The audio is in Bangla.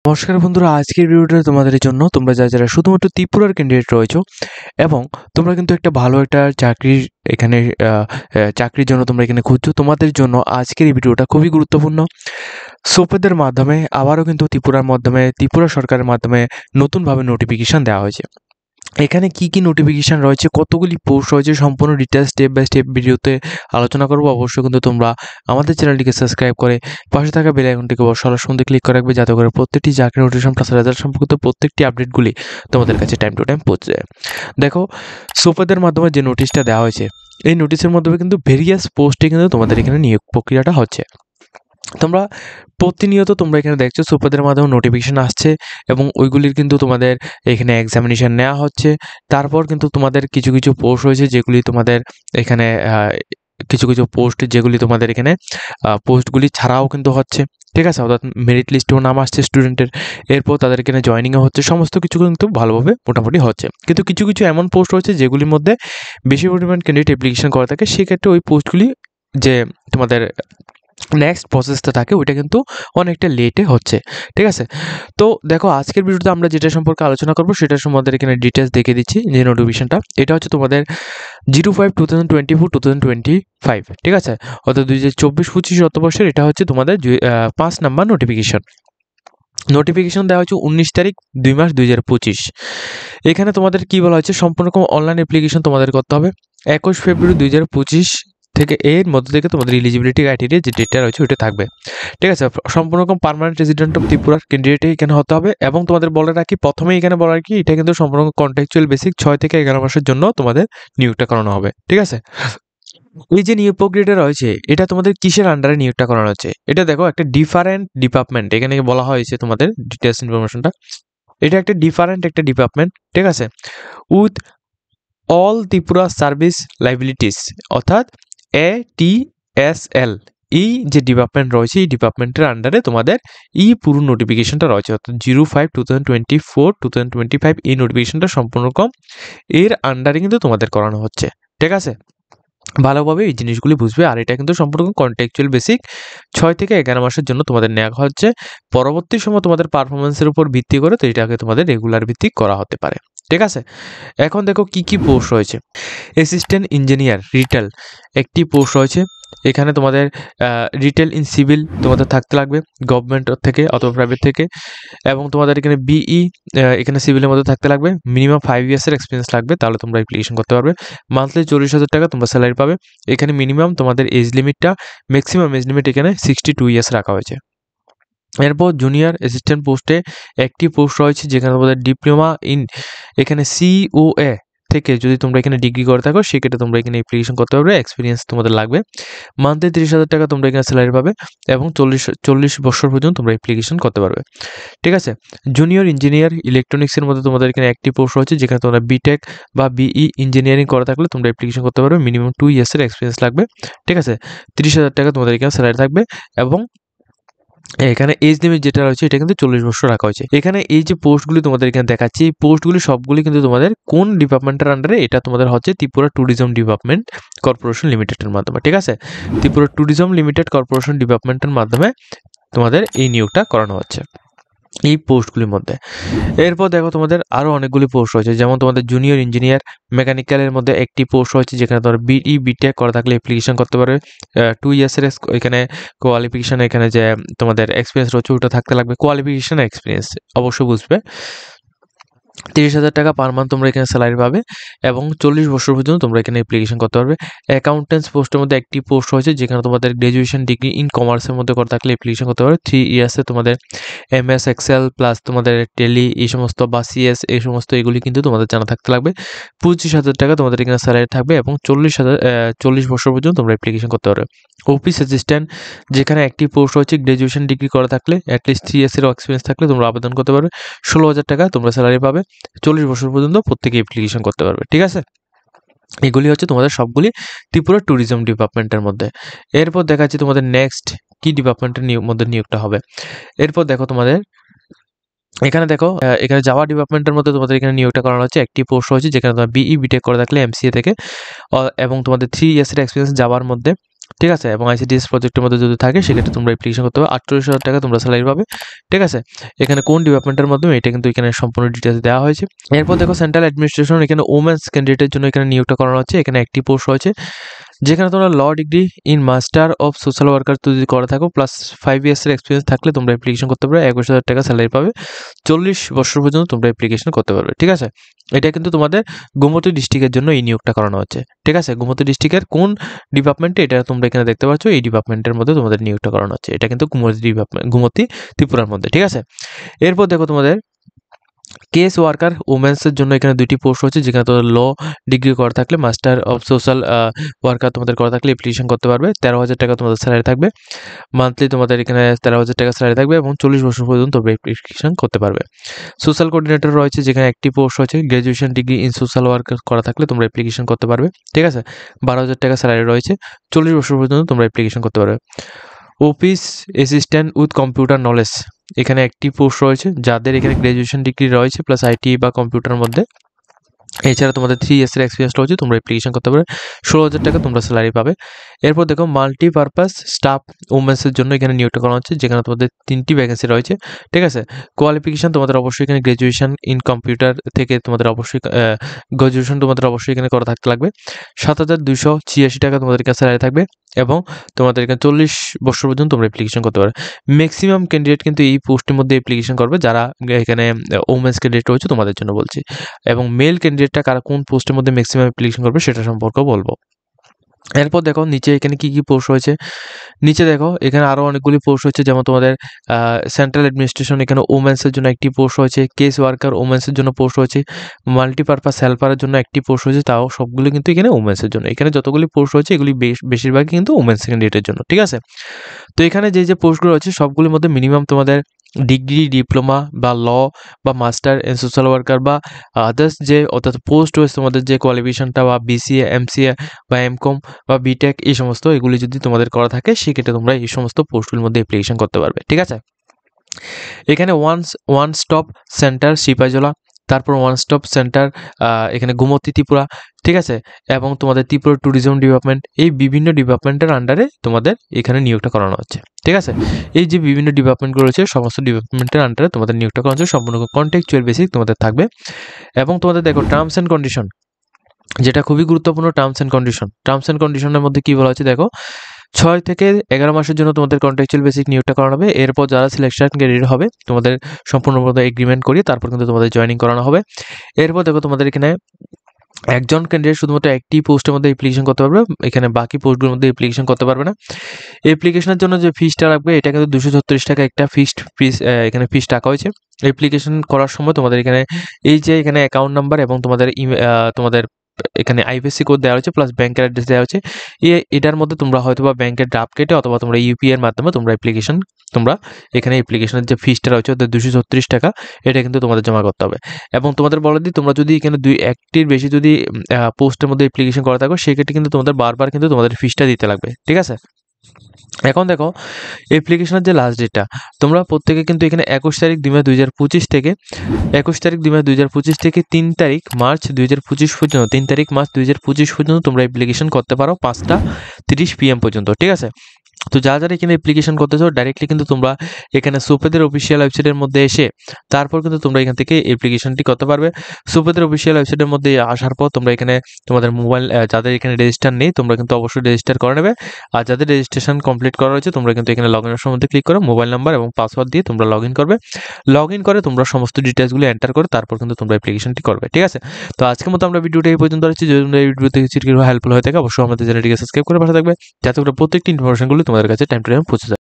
নমস্কার বন্ধুরা, আজকের ভিডিওটা তোমাদের জন্য তোমরা যারা শুধুমাত্র ত্রিপুরার ক্যান্ডিডেট রয়েছো এবং তোমরা কিন্তু একটা ভালো একটা চাকরির এখানে চাকরির জন্য তোমরা এখানে খুঁজছো, তোমাদের জন্য আজকের এই ভিডিওটা খুবই গুরুত্বপূর্ণ। সোপেদের মাধ্যমে আবারও কিন্তু ত্রিপুরা সরকারের মাধ্যমে নতুনভাবে নোটিফিকেশন দেওয়া হয়েছে। এখানে কি নোটিফিকেশন রয়েছে, কতগুলি পোস্ট রয়েছে, সম্পূর্ণ ডিটেলস স্টেপ বাই স্টেপ ভিডিওতে আলোচনা করবো। অবশ্যই কিন্তু তোমরা আমাদের চ্যানেলটিকে সাবস্ক্রাইব করে পাশে থাকা বেল আইকনটিকে সরাসরি মধ্যে ক্লিক করে রাখবে, যাতে করে প্রত্যেকটি চাকরি নোটিফিকেশন প্লাস রেজাল্ট সম্পর্কিত প্রত্যেকটি আপডেটগুলি তোমাদের কাছে টাইম টু টাইম পৌঁছে যায়। দেখো, সোপেদের মাধ্যমে যে নোটিশটা দেওয়া হয়েছে, এই নোটিশের মাধ্যমে কিন্তু ভেরিয়াস পোস্টে কিন্তু তোমাদের এখানে নিয়োগ প্রক্রিয়াটা হচ্ছে। তোমরা প্রতিনিয়ত তোমরা এখানে দেখছো সোপেদের মাধ্যমে নোটিফিকেশন আসছে এবং ওইগুলির কিন্তু তোমাদের এখানে এক্সামিনেশন নেওয়া হচ্ছে। তারপর কিন্তু তোমাদের কিছু পোস্ট রয়েছে যেগুলি তোমাদের এখানে কিছু পোস্ট যেগুলি তোমাদের এখানে পোস্টগুলি ছাড়াও কিন্তু হচ্ছে, ঠিক আছে। অর্থাৎ মেরিট লিস্টেও নাম আসছে স্টুডেন্টের, এরপর তাদের এখানে জয়েনিংও হচ্ছে, সমস্ত কিছু কিন্তু ভালোভাবে মোটামুটি হচ্ছে। কিন্তু কিছু এমন পোস্ট রয়েছে যেগুলির মধ্যে বেশি পরিমাণ ক্যান্ডিডেট অ্যাপ্লিকেশন করা থাকে, সেক্ষেত্রে ওই পোস্টগুলি যে তোমাদের নেক্সট প্রসেসটা থাকে ওইটা কিন্তু অনেকটা লেটে হচ্ছে, ঠিক আছে। তো দেখো, আজকের ভিডিওতে আমরা যেটা সম্পর্কে আলোচনা করবো সেটার সম্বন্ধে এখানে ডিটেলস দেখে দিচ্ছি। যে নোটিফিকেশনটা এটা হচ্ছে তোমাদের 05/2024-2025, ঠিক আছে। অর্থাৎ 2024-25 অর্থবর্ষের এটা হচ্ছে তোমাদের 5 নাম্বার নোটিফিকেশন দেওয়া হচ্ছে 19 তারিখ 2 মাস 2025। এখানে তোমাদের কি বলা হচ্ছে, সম্পূর্ণ অনলাইন অ্যাপ্লিকেশন তোমাদের করতে হবে 21 ফেব্রুয়ারি 2025 থেকে। এর মধ্যে থেকে তোমাদের এলিজিবিলিটি ক্রাইটেরিয়া যে ডেটটা রয়েছে ওইটা থাকবে, ঠিক আছে। সম্পূর্ণ পার্মানেন্ট রেজিডেন্ট অফ ত্রিপুরার ক্যান্ডিডেট এখানে হতে হবে। এবং তোমাদের বলে রাখি, প্রথমেই এখানে বলা রাখি, এটা কিন্তু সম্পূর্ণ কন্ট্রাকচুয়াল বেসিক 6 থেকে 11 মাসের জন্য তোমাদের নিয়োগটা করানো হবে, ঠিক আছে। এই যে নিয়োগ প্রক্রিয়াটা রয়েছে, এটা তোমাদের কিসের আন্ডারে নিয়োগটা করানো হচ্ছে, এটা দেখো একটা ডিফারেন্ট ডিপার্টমেন্ট এখানে বলা হয়েছে তোমাদের ডিটেলস ইনফরমেশনটা। এটা একটা ডিপার্টমেন্ট, ঠিক আছে, with all Tripura service liabilities, অর্থাৎ ATSL। এই যে ডিপার্টমেন্ট রয়েছে, এই ডিপার্টমেন্টের আন্ডারে তোমাদের এই পুরো নোটিফিকেশনটা রয়েছে, অর্থাৎ 05/2024-2025 এই নোটিফিকেশনটা সম্পূর্ণ এর আন্ডারে কিন্তু তোমাদের করানো হচ্ছে, ঠিক আছে। ভালোভাবে এই জিনিসগুলি বুঝবে। আর এটা কিন্তু সম্পূর্ণ কন্টেক্সচুয়াল বেসিক 6 থেকে 11 মাসের জন্য তোমাদের নেওয়া হচ্ছে। পরবর্তী সময় তোমাদের পারফরমেন্সের উপর ভিত্তি করে তো এটাকে তোমাদের রেগুলার ভিত্তিক করা হতে পারে, ঠিক আছে। এখন দেখো কি পোস্ট রয়েছে। অ্যাসিস্ট্যান্ট ইঞ্জিনিয়ার রিটেল একটি পোস্ট রয়েছে। এখানে তোমাদের রিটেল ইন সিভিল তোমাদের থাকতে লাগবে, গভর্নমেন্ট থেকে অথবা প্রাইভেট থেকে। এবং তোমাদের এখানে বিই এখানে সিভিলের মধ্যে থাকতে লাগবে। মিনিমাম 5 ইয়ার্সের এক্সপিরিয়েন্স লাগবে, তাহলে তোমরা অ্যাপ্লিকেশন করতে পারবে। মান্থলি 40,000 টাকা তোমরা স্যালারি পাবে। এখানে মিনিমাম তোমাদের এজ লিমিটটা, ম্যাক্সিমাম এজ লিমিট এখানে 62 ইয়ার্স রাখা হয়েছে। এরপর জুনিয়র অ্যাসিস্ট্যান্ট পোস্টে একটি পোস্ট রয়েছে, যেখানে তোমাদের ডিপ্লোমা ইন এখানে COA থেকে যদি তোমরা এখানে ডিগ্রি করে থাকো, সেক্ষেত্রে তোমরা এখানে অ্যাপ্লিকেশন করতে পারবে। এক্সপিরিয়েন্স তোমাদের লাগবে। মান্থলি 30,000 টাকা তোমরা এখানে স্যালারি পাবে এবং 40 বছর পর্যন্ত তোমরা অ্যাপ্লিকেশন করতে পারবে, ঠিক আছে। জুনিয়র ইঞ্জিনিয়ার ইলেকট্রনিক্সের মধ্যে তোমাদের এখানে একটি পোস্ট রয়েছে, যেখানে তোমরা বিটেক বা বিই ইঞ্জিনিয়ারিং করা থাকলে তোমরা অ্যাপ্লিকেশন করতে পারবে। মিনিমাম 2 ইয়ার্সের এক্সপিরিয়েন্স লাগবে, ঠিক আছে। 30,000 টাকা তোমাদের এখানে স্যালারি থাকবে এবং এখানে এজ লিমিট যেটা রয়েছে এটা কিন্তু 40 বছর রাখা হয়েছে। এখানে এই যে পোস্টগুলি তোমাদের এখানে দেখাচ্ছি, এই পোস্টগুলি সবগুলি কিন্তু তোমাদের কোন ডিপার্টমেন্টের আন্ডারে, এটা তোমাদের হচ্ছে ত্রিপুরা ট্যুরিজম ডিপার্টমেন্ট কর্পোরেশন লিমিটেডের মাধ্যমে, ঠিক আছে। ত্রিপুরা ট্যুরিজম লিমিটেড কর্পোরেশন ডিপার্টমেন্টের মাধ্যমে তোমাদের এই নিয়োগটা করানো হচ্ছে এই পোস্টগুলির মধ্যে। এরপর দেখো, তোমাদের আরও অনেকগুলি পোস্ট রয়েছে, যেমন তোমাদের জুনিয়র ইঞ্জিনিয়ার মেকানিক্যালের মধ্যে একটি পোস্ট রয়েছে, যেখানে তোমার বিটেক করা থাকলে অ্যাপ্লিকেশন করতে পারবে। 2 ইয়ার্সের এখানে কোয়ালিফিকেশান, এখানে যে তোমাদের এক্সপিরিয়েন্স রয়েছে ওটা থাকতে লাগবে। কোয়ালিফিকেশান এক্সপিরিয়েন্স অবশ্যই বুঝবে। 30,000 টাকা পার মান্থ তোমরা এখানে স্যালারি পাবে এবং 40 বছর পর্যন্ত তোমরা এখানে অ্যাপ্লিকেশন করতে পারবে। অ্যাকাউন্টেন্টস পোস্টের মধ্যে একটি পোস্ট রয়েছে, যেখানে তোমাদের গ্র্যাজুয়েশন ডিগ্রি ইন কমার্সের মধ্যে করে থাকলে অ্যাপ্লিকেশন করতে পারবে। 3 ইয়ার্সে তোমাদের MS এক্সেল প্লাস তোমাদের টেলি এই সমস্ত বা CS এই সমস্ত এগুলি কিন্তু তোমাদের জানা থাকতে লাগবে। 25,000 টাকা তোমাদের এখানে স্যালারি থাকবে এবং 40 বছর পর্যন্ত তোমরা অ্যাপ্লিকেশন করতে পারবে। অফিস অ্যাসিস্ট্যান্ট, যেখানে একটি পোস্ট রয়েছে, গ্র্যাজুয়েশন ডিগ্রি করা থাকলে অ্যাটলিস্ট 3 ইয়ার্সের এক্সপিরিয়েন্স থাকলে তোমরা আবেদন করতে পারবে। 16,000 টাকা তোমরা স্যালারি পাবে। 40 বছর পর্যন্ত প্রত্যেকে অ্যাপ্লিকেশন করতে পারবে, ঠিক আছে। এগুলি হচ্ছে তোমাদের সবগুলি ত্রিপুরা ট্যুরিজম ডিপার্টমেন্টের মধ্যে। এরপর দেখাচ্ছি তোমাদের নেক্সট কি ডিপার্টমেন্টের মধ্যে নিয়োগটা হবে। এরপর দেখো, তোমাদের এখানে দেখো, এখানে জাভা ডিপার্টমেন্টের মধ্যে তোমাদের এখানে নিয়োগটা করানো হচ্ছে। একটি পোস্ট হচ্ছে, যেখানে তোমার বিই বিটেক করে থাকলে MCA থেকে এবং তোমাদের 3 ইয়ার্সের এক্সপিরিয়েন্স জাভার মধ্যে ঠিক আছে, এবং আইসিডিএস প্রজেক্টের মধ্যে যদি থাকে সেক্ষেত্রে তোমরা অ্যাপ্লিকেশন করতে হবে। 48,000 টাকা তোমরা স্যালারি পাবে। ঠিক আছে, এখানে কোন ডিপার্টমেন্টের মাধ্যমে এটা কিন্তু এখানে সম্পূর্ণ ডিটেলস দেওয়া হয়েছে। এরপর দেখো সেন্ট্রাল অ্যাডমিনিস্ট্রেশন, এখানে ওমেন্স ক্যান্ডিডেটের জন্য এখানে নিয়োগটা করানো হচ্ছে। এখানে একটি পোস্ট রয়েছে যেখানে তোমরা law degree in master of social worker যদি করে থাকো প্লাস 5 ইয়ার্সের এক্সপিরিয়েন্স থাকলে তোমরা অ্যাপ্লিকেশন করতে পারবে। 21,000 টাকা স্যালারি পাবে। 40 বছর পর্যন্ত তোমরা অ্যাপ্লিকেশন করতে পারবে। ঠিক আছে, এটা কিন্তু তোমাদের গোমতী ডিস্ট্রিক্টের জন্য এই নিয়োগটা করানো হচ্ছে। ঠিক আছে, গোমতী ডিস্ট্রিক্টের কোন ডিপার্টমেন্টে এটা তোমরা এখানে দেখতে পাচ্ছ, এই ডিপার্টমেন্টের মধ্যে তোমাদের নিয়োগটা করানো হচ্ছে। এটা কিন্তু গোমতী ডিপার্টমেন্ট, গোমতী ত্রিপুরার মধ্যে। ঠিক আছে, এরপর দেখো তোমাদের কেস ওয়ার্কার ওমেন্সের জন্য এখানে 2টি পোস্ট হচ্ছে, যেখানে তোমাদের ল ডিগ্রি করা থাকলে মাস্টার অফ সোশ্যাল ওয়ার্কার তোমাদের করা থাকলে অ্যাপ্লিকেশন করতে পারবে। 13,000 টাকা তোমাদের স্যালারি থাকবে মান্থলি, তোমাদের এখানে 13,000 টাকা স্যালারি থাকবে এবং 40 বছর পর্যন্ত তোমরা অ্যাপ্লিকেশন করতে পারবে। সোশ্যাল কোঅর্ডিনেটর রয়েছে, যেখানে একটি পোস্ট হচ্ছে, graduation degree in social worker করা থাকলে তোমরা অ্যাপ্লিকেশন করতে পারবে। ঠিক আছে, 12,000 টাকা স্যালারি রয়েছে, 40 বছর পর্যন্ত তোমরা অ্যাপ্লিকেশন করতে পারবে। Office assistant with computer knowledge, এখানে একটি পোস্ট রয়েছে, যাদের এখানে গ্র্যাজুয়েশন ডিগ্রি রয়েছে প্লাস আইটি বা কম্পিউটার মধ্যে, এছাড়া তোমাদের 3 ইয়ার্সের এক্সপিরিয়েন্স রয়েছে, তোমরা অ্যাপ্লিকেশন করতে পারবে। 16,000 টাকা তোমরা স্যালারি পাবে। এরপর দেখো মাল্টিপারপাস স্টাফ ওমেন্সের জন্য এখানে নিয়োগটা করা হচ্ছে, যেখানে তোমাদের 3টি ভ্যাকেন্সি রয়েছে। ঠিক আছে, কোয়ালিফিকেশন তোমাদের অবশ্যই এখানে গ্র্যাজুয়েশন ইন কম্পিউটার থেকে তোমাদের অবশ্যই গ্র্যাজুয়েশন তোমাদের অবশ্যই এখানে করা থাকতে লাগবে। 7,286 টাকা তোমাদের কাছে স্যালারি থাকবে এবং তোমাদের এখানে 40 বছর পর্যন্ত তোমরা অ্যাপ্লিকেশন করতে পারবে। ম্যাক্সিমাম ক্যান্ডিডেট কিন্তু এই পোস্টের মধ্যে অ্যাপ্লিকেশন করবে, যারা এখানে ওমেন্স ক্যান্ডিডেট রয়েছে তোমাদের জন্য বলছি, এবং মেল ক্যান্ডিডেটটা কারা কোন পোস্টের মধ্যে ম্যাক্সিমাম অ্যাপ্লিকেশন করবে সেটা সম্পর্কেও বলবো। এরপর দেখো নিচে এখানে কি কি পোস্ট রয়েছে, নিচে দেখো এখানে আরও অনেকগুলি পোস্ট হচ্ছে, যেমন তোমাদের সেন্ট্রাল অ্যাডমিনিস্ট্রেশন, এখানে ওমেন্সের জন্য একটি পোস্ট রয়েছে, কেস ওয়ার্কার ওমেন্সের জন্য পোস্ট রয়েছে, মাল্টিপারপাস হেল্পারের জন্য একটি পোস্ট রয়েছে, তাও সবগুলো কিন্তু এখানে ওমেন্সের জন্য। এখানে যতগুলি পোস্ট রয়েছে এগুলি বেশিরভাগই কিন্তু ওমেন্স ক্যান্ডিডেটের জন্য। ঠিক আছে, তো এখানে যে পোস্টগুলো রয়েছে সবগুলির মধ্যে মিনিমাম তোমাদের ডিগ্রি, ডিপ্লোমা বা ল বা মাস্টার ইন সোশ্যাল ওয়ার্কার বা আদার্স যে অর্থাৎ পোস্ট রয়েছে তোমাদের যে কোয়ালিফিকেশনটা বা বিসিএ, এমসিএ বা এমকম বা বিটেক, এই সমস্ত এগুলি যদি তোমাদের করা থাকে সেক্ষেত্রে তোমরা এই সমস্ত পোস্টগুলির মধ্যে অ্যাপ্লিকেশন করতে পারবে। ঠিক আছে, এখানে ওয়ান স্টপ সেন্টার সিপাহীজলা, তারপর ওয়ান স্টপ সেন্টার এখানে গোমতী ত্রিপুরা। ঠিক আছে, এবং তোমাদের ত্রিপুরা ট্যুরিজম ডিপার্টমেন্ট, এই বিভিন্ন ডিপার্টমেন্টের আন্ডারে তোমাদের এখানে নিয়োগটা করানো হচ্ছে। ঠিক আছে, এই যে বিভিন্ন ডিপার্টমেন্টগুলো রয়েছে সমস্ত ডিপার্টমেন্টের আন্ডারে তোমাদের নিয়োগটা করানো হচ্ছে, সম্পূর্ণ কন্ট্রাকচুয়াল বেসিক তোমাদের থাকবে। এবং তোমাদের দেখো টার্মস অ্যান্ড কন্ডিশন, যেটা খুবই গুরুত্বপূর্ণ, টার্মস অ্যান্ড কন্ডিশনের মধ্যে কি বলা হচ্ছে দেখো, 6 থেকে 11 মাসের জন্য তোমাদের কন্ট্রাকচুয়াল বেসিক নিয়োগটা করানো হবে। এরপর যারা সিলেকশন ক্যান্ডিডেট হবে তোমাদের সম্পূর্ণভাবে এগ্রিমেন্ট করিয়ে তারপর কিন্তু তোমাদের জয়েনিং করানো হবে। এরপর দেখো তোমাদের এখানে একজন ক্যান্ডিডেট শুধুমাত্র একটি পোস্টের মধ্যে অ্যাপ্লিকেশন করতে পারবে, এখানে বাকি পোস্টগুলোর মধ্যে অ্যাপ্লিকেশন করতে পারবে না। অ্যাপ্লিকেশনের জন্য যে ফিসটা লাগবে এটা কিন্তু 236 টাকা একটা ফিক্সড ফিস, এখানে ফিস টাকা হয়েছে। অ্যাপ্লিকেশন করার সময় তোমাদের এখানে এই যে এখানে অ্যাকাউন্ট নাম্বার এবং তোমাদের এখানে আইএফএসসি কোড দেওয়া হয়েছে প্লাস ব্যাংকের অ্যাড্রেস দেওয়া হয়েছে। এটার মধ্যে তোমরা হয়তোবা ব্যাংকের ড্রাফট কেটে অথবা তোমরা ইউপিআই এর মাধ্যমে তোমরা এখানে অ্যাপ্লিকেশনের যে ফিসটা রয়েছে 236 টাকা, এটা কিন্তু তোমাদের জমা করতে হবে। এবং তোমাদের বলে দিই, তোমরা যদি এখানে একটির বেশি যদি পোস্টের মধ্যে অ্যাপ্লিকেশন করা থাকো সেক্ষেত্রে কিন্তু তোমাদের বারবার কিন্তু তোমাদের ফিসটা দিতে লাগবে। ঠিক আছে, এখন দেখো অ্যাপ্লিকেশনের যে লাস্ট ডেটটা, তোমরা প্রত্যেকে কিন্তু এখানে 21 তারিখ 2 মে 2025 থেকে 21 তারিখ 2 মে 2025 থেকে 3 তারিখ মার্চ 2025 পর্যন্ত 3 তারিখ মার্চ 2025 পর্যন্ত তোমরা অ্যাপ্লিকেশন করতে পারো 5:30 PM পর্যন্ত। ঠিক আছে, তো যারা এখানে অ্যাপ্লিকেশন করতেছো ডাইরেক্টলি কিন্তু তোমরা এখানে সুপেদের অফিসিয়াল ওয়েবসাইটের মধ্যে এসে তারপর কিন্তু তোমরা এখান থেকে অ্যাপ্লিকেশনটি করতে পারবে। সুপেদের অফিসিয়াল ওয়েবসাইটের মধ্যে আসার পর তোমরা এখানে তোমাদের মোবাইল, যাদের এখানে রেজিস্টার নেই তোমরা কিন্তু অবশ্যই রেজিস্টার করে নেবে, আর যাদের রেজিস্ট্রেশন কমপ্লিট করা হয়েছে তোমরা কিন্তু এখানে লগ ইন অপশনের মধ্যে ক্লিক করে মোবাইল নাম্বার এবং পাসওয়ার্ড দিয়ে তোমরা লগ ইন করবে। লগ ইন করে তোমরা সমস্ত ডিটেলসগুলো এন্টার করে তারপর কিন্তু তোমরা অ্যাপ্লিকেশনটি করবে। ঠিক আছে, তো আজকের মতো আমরা ভিডিওটা এই পর্যন্ত রাখছি। যদি তোমরা এই ভিডিওতে কিছু হেল্পফুল হয়ে থাকে অবশ্যই আমাদের চ্যানেলটিকে সাবস্ক্রাইব করে পাশে থাকবে, যাতে করে প্রত্যেকটি ইনফরমেশনগুলো তোমাদের কাছে টাইম টু টাইম পৌঁছে যায়।